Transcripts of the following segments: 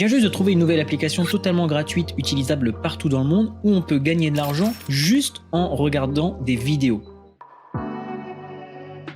Je viens juste de trouver une nouvelle application totalement gratuite, utilisable partout dans le monde, où on peut gagner de l'argent juste en regardant des vidéos.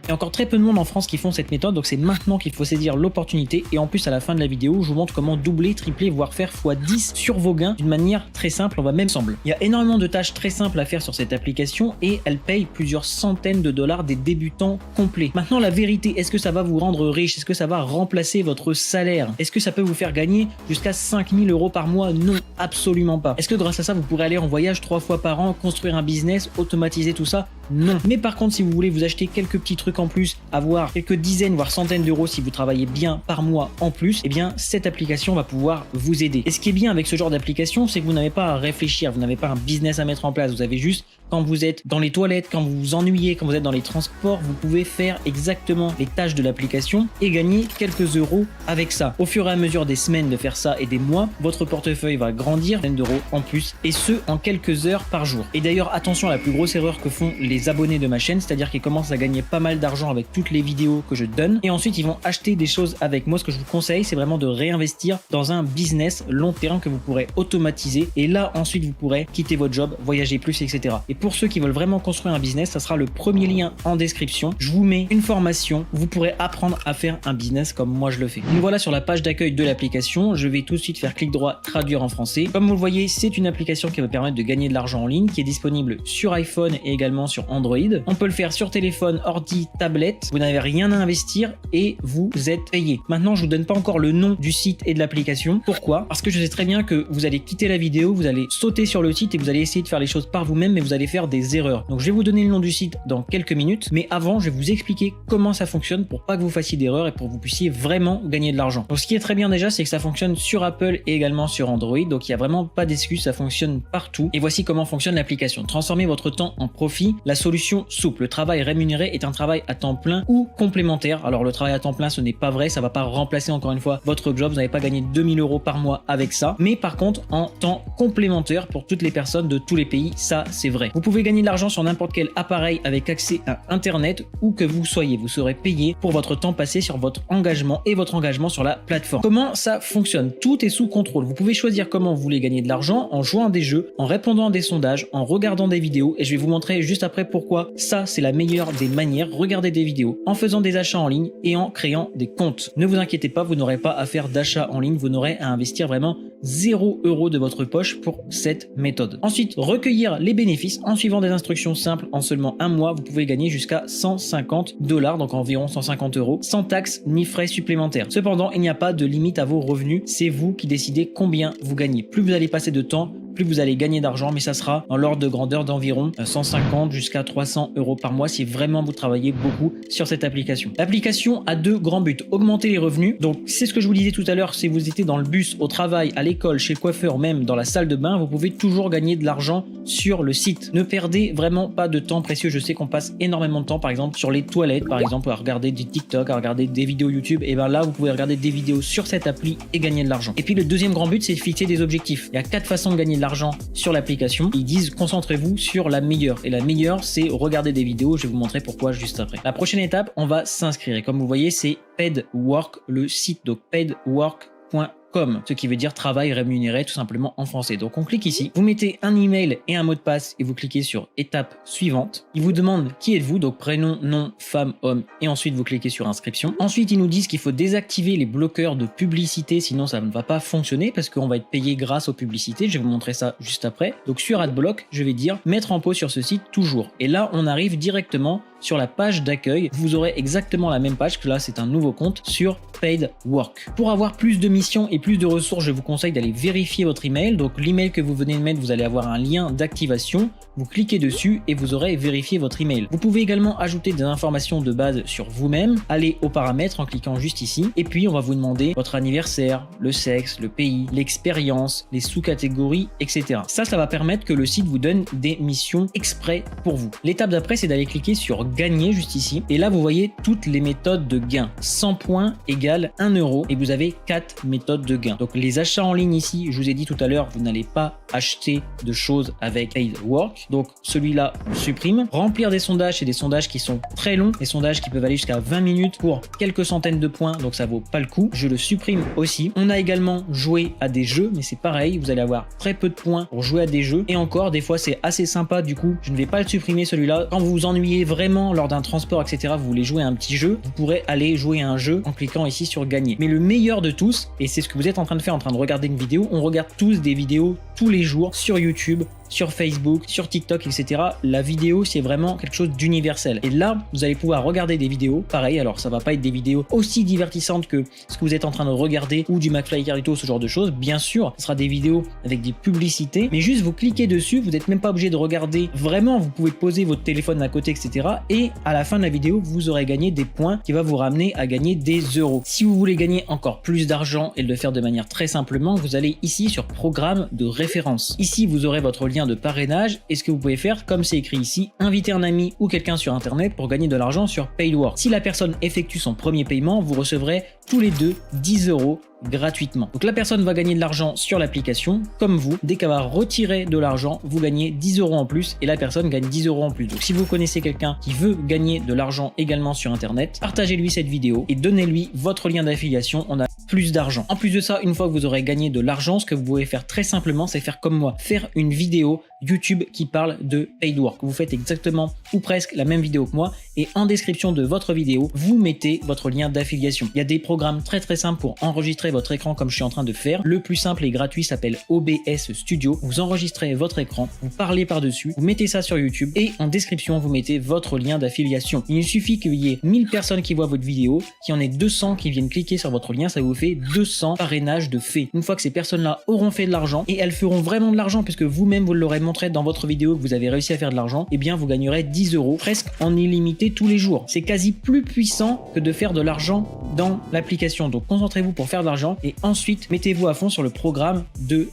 Il y a encore très peu de monde en France qui font cette méthode, donc c'est maintenant qu'il faut saisir l'opportunité. Et en plus, à la fin de la vidéo, je vous montre comment doubler, tripler, voire faire x10 sur vos gains d'une manière très simple, on va même ensemble. Il y a énormément de tâches très simples à faire sur cette application et elle paye plusieurs centaines de dollars des débutants complets. Maintenant, la vérité, est-ce que ça va vous rendre riche? Est-ce que ça va remplacer votre salaire? Est-ce que ça peut vous faire gagner jusqu'à 5000 € par mois? Non, absolument pas. Est-ce que grâce à ça, vous pourrez aller en voyage 3 fois par an, construire un business, automatiser tout ça? Non. Mais par contre, si vous voulez vous acheter quelques petits trucs en plus, avoir quelques dizaines voire centaines d'euros si vous travaillez bien par mois en plus, eh bien cette application va pouvoir vous aider. Et ce qui est bien avec ce genre d'application, c'est que vous n'avez pas à réfléchir, vous n'avez pas un business à mettre en place, vous avez juste, quand vous êtes dans les toilettes, quand vous vous ennuyez, quand vous êtes dans les transports, vous pouvez faire exactement les tâches de l'application et gagner quelques euros avec ça. Au fur et à mesure des semaines de faire ça et des mois, votre portefeuille va grandir, d'euros en plus, et ce en quelques heures par jour. Et d'ailleurs, attention à la plus grosse erreur que font les abonnés de ma chaîne, c'est-à-dire qu'ils commencent à gagner pas mal d'argent avec toutes les vidéos que je donne et ensuite ils vont acheter des choses avec moi. Ce que je vous conseille, c'est vraiment de réinvestir dans un business long terme que vous pourrez automatiser et là ensuite vous pourrez quitter votre job, voyager plus, etc. Et pour ceux qui veulent vraiment construire un business, ça sera le premier lien en description. Je vous mets une formation où vous pourrez apprendre à faire un business comme moi je le fais. Nous voilà sur la page d'accueil de l'application. Je vais tout de suite faire clic droit, traduire en français. Comme vous le voyez, c'est une application qui va permettre de gagner de l'argent en ligne, qui est disponible sur iPhone et également sur Android. On peut le faire sur téléphone, ordi, tablette. Vous n'avez rien à investir et vous êtes payé. Maintenant, je vous donne pas encore le nom du site et de l'application. Pourquoi? Parce que je sais très bien que vous allez quitter la vidéo, vous allez sauter sur le site et vous allez essayer de faire les choses par vous-même, mais vous allez faire des erreurs. Donc, je vais vous donner le nom du site dans quelques minutes, mais avant, je vais vous expliquer comment ça fonctionne pour pas que vous fassiez d'erreurs et pour que vous puissiez vraiment gagner de l'argent. Donc, ce qui est très bien déjà, c'est que ça fonctionne sur Apple et également sur Android. Donc, il y a vraiment pas d'excuse, ça fonctionne partout. Et voici comment fonctionne l'application. Transformez votre temps en profit. La solution souple. Le travail rémunéré est un travail à temps plein ou complémentaire. Alors le travail à temps plein, ce n'est pas vrai, ça va pas remplacer encore une fois votre job, vous n'allez pas gagner 2000 € par mois avec ça, mais par contre en temps complémentaire pour toutes les personnes de tous les pays, ça c'est vrai. Vous pouvez gagner de l'argent sur n'importe quel appareil avec accès à internet où que vous soyez, vous serez payé pour votre temps passé sur votre engagement et votre engagement sur la plateforme. Comment ça fonctionne? Tout est sous contrôle, vous pouvez choisir comment vous voulez gagner de l'argent en jouant à des jeux, en répondant à des sondages, en regardant des vidéos et je vais vous montrer juste après pourquoi ça c'est la meilleure des manières. Regardez des vidéos en faisant des achats en ligne et en créant des comptes. Ne vous inquiétez pas, vous n'aurez pas à faire d'achat en ligne, vous n'aurez à investir vraiment 0 € de votre poche pour cette méthode. Ensuite, recueillir les bénéfices en suivant des instructions simples. En seulement un mois, vous pouvez gagner jusqu'à 150 $, donc environ 150 €, sans taxes ni frais supplémentaires. Cependant, il n'y a pas de limite à vos revenus, c'est vous qui décidez combien vous gagnez. Plus vous allez passer de temps, plus vous allez gagner d'argent, mais ça sera dans l'ordre de grandeur d'environ 150 jusqu'à 300 € par mois si vraiment vous travaillez beaucoup sur cette application. L'application a deux grands buts: augmenter les revenus. Donc c'est ce que je vous disais tout à l'heure, si vous étiez dans le bus, au travail, à l'école, chez le coiffeur, même dans la salle de bain, vous pouvez toujours gagner de l'argent sur le site. Ne perdez vraiment pas de temps précieux. Je sais qu'on passe énormément de temps, par exemple, sur les toilettes, par exemple, à regarder des TikTok, à regarder des vidéos YouTube. Et bien là, vous pouvez regarder des vidéos sur cette appli et gagner de l'argent. Et puis le deuxième grand but, c'est de fixer des objectifs. Il y a 4 façons de gagner de l'argent sur l'application. Ils disent concentrez-vous sur la meilleure. Et la meilleure, c'est regarder des vidéos. Je vais vous montrer pourquoi juste après. La prochaine étape, on va s'inscrire. Et comme vous voyez, c'est PaidWork, le site. Donc paidwork.com, ce qui veut dire travail rémunéré tout simplement en français. Donc on clique ici, vous mettez un email et un mot de passe et vous cliquez sur étape suivante. Il vous demande qui êtes-vous, donc prénom, nom, femme, homme, et ensuite vous cliquez sur inscription. Ensuite ils nous disent qu'il faut désactiver les bloqueurs de publicité, sinon ça ne va pas fonctionner parce qu'on va être payé grâce aux publicités. Je vais vous montrer ça juste après. Donc sur AdBlock, je vais dire mettre en pause sur ce site toujours. Et là on arrive directement sur la page d'accueil. Vous aurez exactement la même page que là, c'est un nouveau compte sur PaidWork. Pour avoir plus de missions et plus de ressources, je vous conseille d'aller vérifier votre email. Donc l'email que vous venez de mettre, vous allez avoir un lien d'activation. Vous cliquez dessus et vous aurez vérifié votre email. Vous pouvez également ajouter des informations de base sur vous-même. Allez aux paramètres en cliquant juste ici. Et puis on va vous demander votre anniversaire, le sexe, le pays, l'expérience, les sous-catégories, etc. Ça va permettre que le site vous donne des missions exprès pour vous. L'étape d'après, c'est d'aller cliquer sur gagner juste ici. Et là, vous voyez toutes les méthodes de gain. 100 points égale 1 euro et vous avez 4 méthodes de gain. Donc les achats en ligne ici, je vous ai dit tout à l'heure, vous n'allez pas acheter de choses avec Paid Work. Donc celui-là, on supprime. Remplir des sondages, c'est des sondages qui sont très longs, des sondages qui peuvent aller jusqu'à 20 minutes pour quelques centaines de points, donc ça vaut pas le coup. Je le supprime aussi. On a également joué à des jeux, mais c'est pareil, vous allez avoir très peu de points pour jouer à des jeux. Et encore, des fois, c'est assez sympa, du coup, je ne vais pas le supprimer celui-là. Quand vous vous ennuyez vraiment lors d'un transport, etc., vous voulez jouer à un petit jeu, vous pourrez aller jouer à un jeu en cliquant ici sur gagner. Mais le meilleur de tous, et c'est ce que vous êtes en train de faire, en train de regarder une vidéo, on regarde tous des vidéos tous les jours sur YouTube, sur Facebook, sur TikTok, etc. La vidéo, c'est vraiment quelque chose d'universel. Et là, vous allez pouvoir regarder des vidéos. Pareil, alors ça va pas être des vidéos aussi divertissantes que ce que vous êtes en train de regarder ou du McFly et Carlito, ce genre de choses. Bien sûr, ce sera des vidéos avec des publicités, mais juste vous cliquez dessus, vous n'êtes même pas obligé de regarder vraiment, vous pouvez poser votre téléphone à côté, etc. Et à la fin de la vidéo, vous aurez gagné des points qui va vous ramener à gagner des euros. Si vous voulez gagner encore plus d'argent et le faire de manière très simplement, vous allez ici sur programme de référence. Ici, vous aurez votre lien de parrainage et ce que vous pouvez faire, comme c'est écrit ici, inviter un ami ou quelqu'un sur internet pour gagner de l'argent sur Paid Work. Si la personne effectue son premier paiement, vous recevrez tous les deux 10 euros gratuitement. Donc la personne va gagner de l'argent sur l'application, comme vous. Dès qu'elle va retirer de l'argent, vous gagnez 10 euros en plus et la personne gagne 10 euros en plus. Donc si vous connaissez quelqu'un qui veut gagner de l'argent également sur internet, partagez-lui cette vidéo et donnez-lui votre lien d'affiliation. On a plus d'argent. En plus de ça, une fois que vous aurez gagné de l'argent, ce que vous pouvez faire très simplement, c'est faire comme moi, faire une vidéo YouTube qui parle de Paid Work. Vous faites exactement ou presque la même vidéo que moi et en description de votre vidéo, vous mettez votre lien d'affiliation. Il y a des programmes très simples pour enregistrer votre écran comme je suis en train de faire. Le plus simple et gratuit s'appelle OBS Studio. Vous enregistrez votre écran, vous parlez par-dessus, vous mettez ça sur YouTube et en description, vous mettez votre lien d'affiliation. Il suffit qu'il y ait 1000 personnes qui voient votre vidéo, qu'il y en ait 200 qui viennent cliquer sur votre lien, ça vous fait 200 parrainages de fait. Une fois que ces personnes-là auront fait de l'argent, et elles feront vraiment de l'argent puisque vous-même vous l'aurez montré dans votre vidéo que vous avez réussi à faire de l'argent, eh bien vous gagnerez 10 euros presque en illimité tous les jours. C'est quasi plus puissant que de faire de l'argent dans l'application. Donc concentrez-vous pour faire de l'argent et ensuite mettez-vous à fond sur le programme de